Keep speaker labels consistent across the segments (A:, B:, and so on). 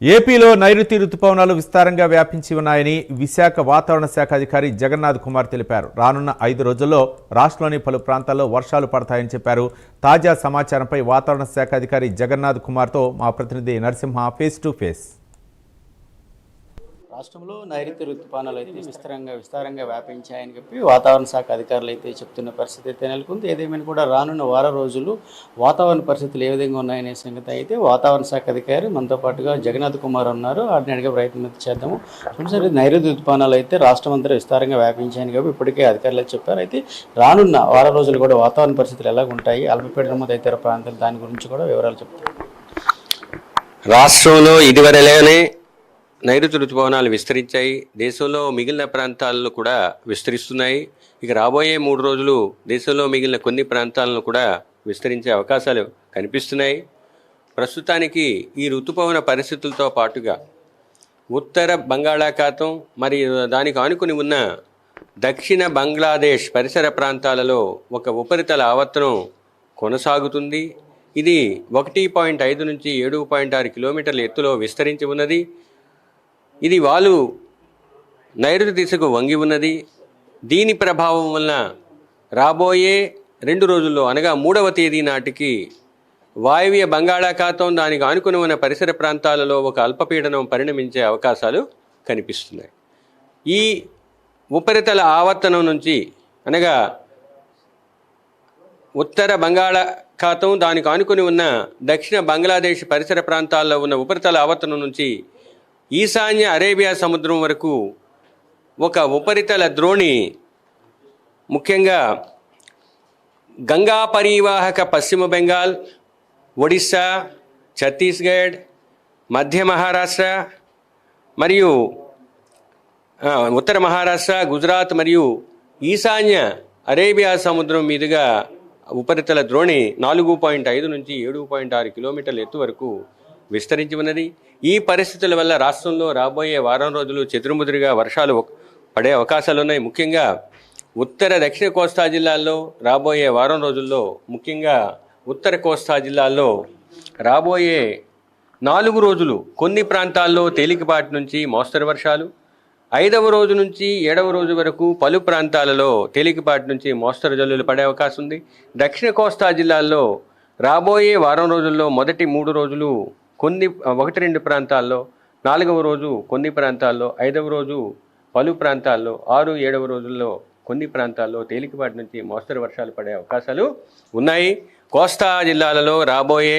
A: ఏపీలో నైరుతి రుతుపవనాలు విస్తారంగా వ్యాపించి ఉన్నాయని విశాఖ వాతావరణ శాఖ అధికారి జగన్నాథ్ కుమార్ తెలిపారు. రానున్న 5 రోజుల్లో రాష్ట్రంలోని పలు ప్రాంతాల్లో వర్షాలు పడతాయని చెప్పారు. తాజా సమాచారంపై వాతావరణ శాఖ అధికారి జగన్నాథ్ కుమార్తో మా ప్రతినిధి నరసింహ ఫేస్ టు ఫేస్.
B: రాష్ట్రంలో నైరుతి ఋతుపవనాలు అయితే విస్తారంగా వ్యాపించాయని చెప్పి వాతావరణ శాఖ అధికారులు అయితే చెప్తున్న పరిస్థితి అయితే నెలకొంది. ఏదేమైనా కూడా రానున్న వారం రోజులు వాతావరణ పరిస్థితులు ఏ విధంగా ఉన్నాయనే సంగతి అయితే వాతావరణ శాఖ అధికారి మనతో పాటుగా జగన్నాథ్ కుమార్ ఉన్నారు. వాటిని అడిగే ప్రయత్నం చేద్దాము. సరే, నైరుతి ఋతుపవనాలు అయితే రాష్ట్రం అంతా విస్తారంగా వ్యాపించాయని కాబట్టి ఇప్పటికే అధికారులు చెప్పారు. అయితే రానున్న వారం రోజులు కూడా వాతావరణ పరిస్థితులు ఎలా ఉంటాయి, అల్పపీడనం తదితర ప్రాంతాలు దాని గురించి కూడా వివరాలు చెప్తారు.
C: రాష్ట్రంలో ఇదివరలోనే నైరుతి ఋతుపవనాలు విస్తరించాయి. దేశంలో మిగిలిన ప్రాంతాలను కూడా విస్తరిస్తున్నాయి. ఇక రాబోయే 3 రోజులు దేశంలో మిగిలిన కొన్ని ప్రాంతాలను కూడా విస్తరించే అవకాశాలు కనిపిస్తున్నాయి. ప్రస్తుతానికి ఈ ఋతుపవన పరిస్థితులతో పాటుగా ఉత్తర బంగాళాఖాతం మరియు దానికి ఆనుకుని ఉన్న దక్షిణ బంగ్లాదేశ్ పరిసర ప్రాంతాలలో ఒక ఉపరితల ఆవర్తనం కొనసాగుతుంది. ఇది 1.5 నుంచి 7.6 కిలోమీటర్ల ఎత్తులో విస్తరించి ఉన్నది. ఇది వాలు నైరుతి దిశకు వంగి ఉన్నది. దీని ప్రభావం వలన రాబోయే 2 రోజుల్లో అనగా 3వ తేదీ నాటికి వాయువ్య బంగాళాఖాతం దానికి ఆనుకుని ఉన్న పరిసర ప్రాంతాలలో ఒక అల్పపీడనం పరిణమించే అవకాశాలు కనిపిస్తున్నాయి. ఈ ఉపరితల ఆవర్తనం నుంచి అనగా ఉత్తర బంగాళాఖాతం దానికి ఆనుకుని ఉన్న దక్షిణ బంగ్లాదేశ్ పరిసర ప్రాంతాల్లో ఉన్న ఉపరితల ఆవర్తనం నుంచి ఈశాన్య అరేబియా సముద్రం వరకు ఒక ఉపరితల ద్రోణి ముఖ్యంగా గంగా పరివాహక పశ్చిమ బెంగాల్, ఒడిశా, ఛత్తీస్గఢ్, మధ్య మహారాష్ట్ర మరియు ఉత్తర మహారాష్ట్ర, గుజరాత్ మరియు ఈశాన్య అరేబియా సముద్రం మీదుగా ఉపరితల ద్రోణి 4.5 నుంచి 7.6 కిలోమీటర్ల ఎత్తు వరకు విస్తరించి ఉన్నది. ఈ పరిస్థితుల వల్ల రాష్ట్రంలో రాబోయే వారం రోజులు చెదురుముదురుగా వర్షాలు పడే అవకాశాలు ఉన్నాయి. ముఖ్యంగా ఉత్తర దక్షిణ కోస్తా జిల్లాల్లో రాబోయే వారం రోజుల్లో, ముఖ్యంగా ఉత్తర కోస్తా జిల్లాల్లో రాబోయే 4 రోజులు కొన్ని ప్రాంతాల్లో తేలికపాటి నుంచి మోస్తరు వర్షాలు, 5వ రోజు నుంచి 7వ రోజు వరకు పలు ప్రాంతాలలో తేలికపాటి నుంచి మోస్తరు జల్లులు పడే అవకాశం ఉంది. దక్షిణ కోస్తా జిల్లాల్లో రాబోయే వారం రోజుల్లో మొదటి 3 రోజులు కొన్ని 1-2 ప్రాంతాల్లో, 4వ రోజు కొన్ని ప్రాంతాల్లో, 5వ రోజు పలు ప్రాంతాల్లో, 6, 7వ రోజుల్లో కొన్ని ప్రాంతాల్లో తేలికపాటి నుంచి మోస్తరు వర్షాలు పడే అవకాశాలు ఉన్నాయి. కోస్తా జిల్లాలలో రాబోయే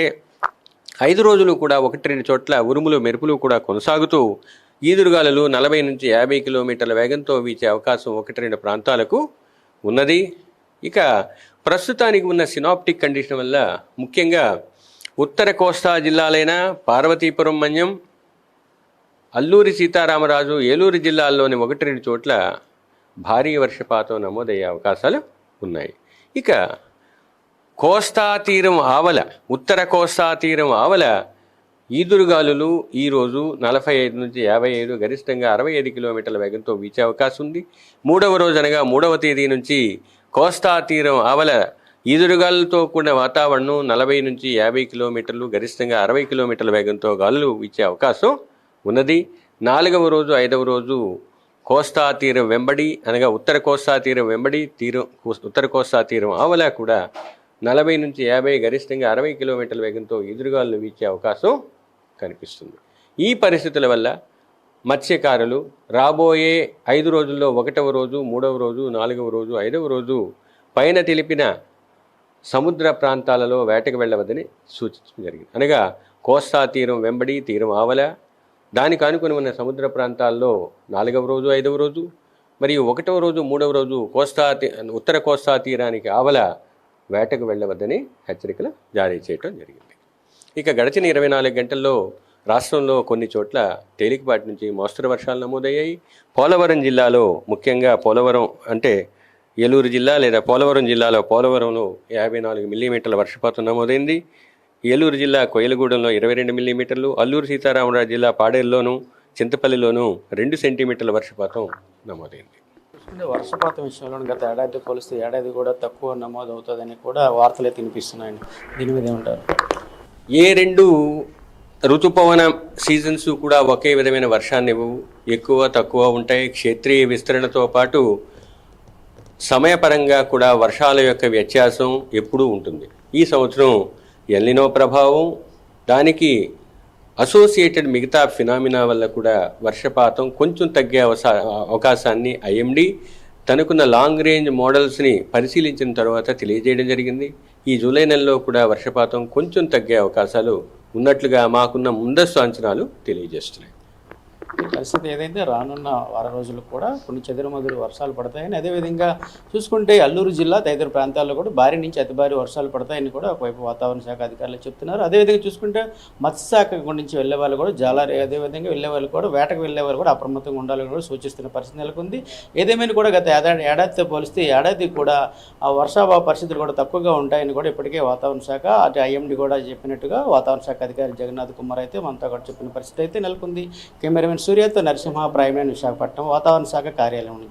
C: 5 రోజులు కూడా 1-2 చోట్ల ఉరుములు మెరుపులు కూడా కొనసాగుతూ ఈదురుగాలులు 40 నుంచి 50 కిలోమీటర్ల వేగంతో వీచే అవకాశం 1-2 ప్రాంతాలకు ఉన్నది. ఇక ప్రస్తుతానికి ఉన్న సినాప్టిక్ కండిషన్ వల్ల ముఖ్యంగా ఉత్తర కోస్తా జిల్లాలైన పార్వతీపురం మన్యం, అల్లూరి సీతారామరాజు, ఏలూరు జిల్లాల్లోని 1-2 చోట్ల భారీ వర్షపాతం నమోదయ్యే అవకాశాలు ఉన్నాయి. ఇక కోస్తా తీరం ఆవల, ఉత్తర కోస్తా తీరం ఆవల ఈదురుగాలులు ఈరోజు 45 నుంచి 55, గరిష్టంగా 65 కిలోమీటర్ల వేగంతో వీచే అవకాశం ఉంది. 3వ రోజు అనగా 3వ తేదీ నుంచి కోస్తా తీరం ఆవల ఈదురుగాలులతో కూడిన వాతావరణం 40 నుంచి 50 కిలోమీటర్లు, గరిష్టంగా 60 కిలోమీటర్ల వేగంతో గాలులు వీచే అవకాశం ఉన్నది. 4వ రోజు 5వ రోజు కోస్తా తీరం వెంబడి అనగా ఉత్తర కోస్తా తీరం వెంబడి ఉత్తర కోస్తా తీరం ఆవల కూడా 40 నుంచి 50, గరిష్టంగా 60 కిలోమీటర్ల వేగంతో ఈదురుగాలులు వీచే అవకాశం కనిపిస్తుంది. ఈ పరిస్థితుల వల్ల మత్స్యకారులు రాబోయే 5 రోజుల్లో 1వ రోజు, 3వ రోజు, 4వ రోజు, 5వ రోజు పైన తెలిపిన సముద్ర ప్రాంతాలలో వేటకు వెళ్ళవద్దని సూచించడం జరిగింది. అనగా కోస్తా తీరం వెంబడి తీరం ఆవల, దానికి ఆనుకుని ఉన్న సముద్ర ప్రాంతాల్లో 4వ రోజు, 5వ రోజు మరియు 1వ రోజు, 3వ రోజు ఉత్తర కోస్తా తీరానికి ఆవల వేటకు వెళ్ళవద్దని హెచ్చరికలు జారీ చేయడం జరిగింది. ఇక గడిచిన 24 గంటల్లో రాష్ట్రంలో కొన్ని చోట్ల తేలికపాటి నుంచి మోస్తరు వర్షాలు నమోదయ్యాయి. పోలవరం జిల్లాలో, ముఖ్యంగా పోలవరం అంటే ఏలూరు జిల్లా లేదా పోలవరం జిల్లాలో పోలవరంలో 54 మిల్లీమీటర్ల వర్షపాతం నమోదైంది. ఏలూరు జిల్లా కొయ్యలగూడెంలో 22 మిల్లీమీటర్లు, అల్లూరు సీతారామరాజు జిల్లా పాడేరులోను, చింతపల్లిలోను 2 సెంటీమీటర్ల వర్షపాతం నమోదైంది.
B: వర్షపాతం విషయంలో గత ఏడాది పోలిస్తే ఏడాది కూడా తక్కువ నమోదు అవుతుందని కూడా వార్తలే వినిపిస్తున్నాయండి. దీని మీద ఏమంటారు?
C: ఏ 2 ఋతుపవన సీజన్స్ కూడా ఒకే విధమైన వర్షాన్ని ఇవ్వవు, ఎక్కువ తక్కువ ఉంటాయి. క్షేత్రీయ విస్తరణతో పాటు సమయపరంగా కూడా వర్షాల యొక్క వ్యత్యాసం ఎప్పుడూ ఉంటుంది. ఈ సంవత్సరం ఎల్నినో ప్రభావం, దానికి అసోసియేటెడ్ మిగతా ఫినామినా వల్ల కూడా వర్షపాతం కొంచెం తగ్గే అవకాశాన్ని ఐఎండీ తనకున్న లాంగ్ రేంజ్ మోడల్స్ని పరిశీలించిన తర్వాత తెలియజేయడం జరిగింది. ఈ జూలై నెలలో కూడా వర్షపాతం కొంచెం తగ్గే అవకాశాలు ఉన్నట్లుగా మాకున్న ముందస్తు అంచనాలు తెలియజేస్తున్నాయి.
B: ఈ పరిస్థితి ఏదైతే రానున్న వారం రోజులు కూడా కొన్ని చెదురుమదురు వర్షాలు పడతాయని, అదేవిధంగా చూసుకుంటే అల్లూరు జిల్లా తదితర ప్రాంతాల్లో కూడా భారీ నుంచి అతి భారీ వర్షాలు పడతాయని కూడా ఒకవైపు వాతావరణ శాఖ అధికారులు చెప్తున్నారు. అదేవిధంగా చూసుకుంటే మత్స్యశాఖ నుంచి వెళ్ళే వాళ్ళు కూడా జాలారి, అదేవిధంగా వెళ్ళే వాళ్ళు కూడా వేటకు వెళ్ళే వాళ్ళు కూడా అప్రమత్తంగా ఉండాలని కూడా సూచిస్తున్న పరిస్థితి నెలకొంది. ఏదేమైనా కూడా గత ఏడాదితో పోలిస్తే ఏడాది కూడా ఆ వర్షాభావ పరిస్థితులు కూడా తక్కువగా ఉంటాయని కూడా ఇప్పటికే వాతావరణ శాఖ అటు ఐఎండీ కూడా చెప్పినట్టుగా వాతావరణ శాఖ అధికారి జగన్నాథ్ కుమార్ అయితే మనతో కూడా చెప్పిన పరిస్థితి అయితే నెలకొంది. కెమెరామెన్ సూర్యతో నరసింహ, ప్రైమ్ లైన్, విశాఖపట్నం, వాతావరణ శాఖ కార్యాలయం నుంచి.